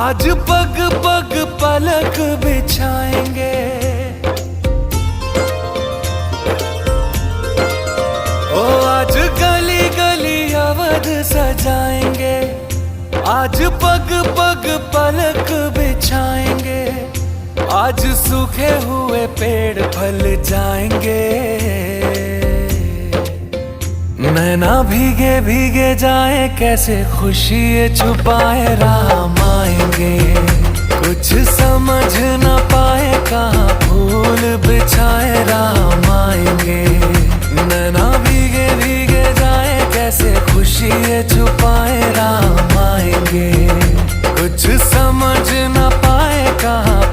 आज पग पग पलक बिछाएंगे, ओ आज गली गली अवध सजाएंगे। आज पग पग पलक बिछाएंगे, आज सूखे हुए पेड़ फल जाएंगे। नैना भीगे भीगे जाए, कैसे खुशी ये छुपाए राम आएंगे। कुछ समझ न पाए, कहाँ फूल बिछाए राम आएंगे। नैना भीगे भीगे जाए, कैसे खुशी ये छुपाए राम आएंगे। कुछ समझ न पाए, कहाँ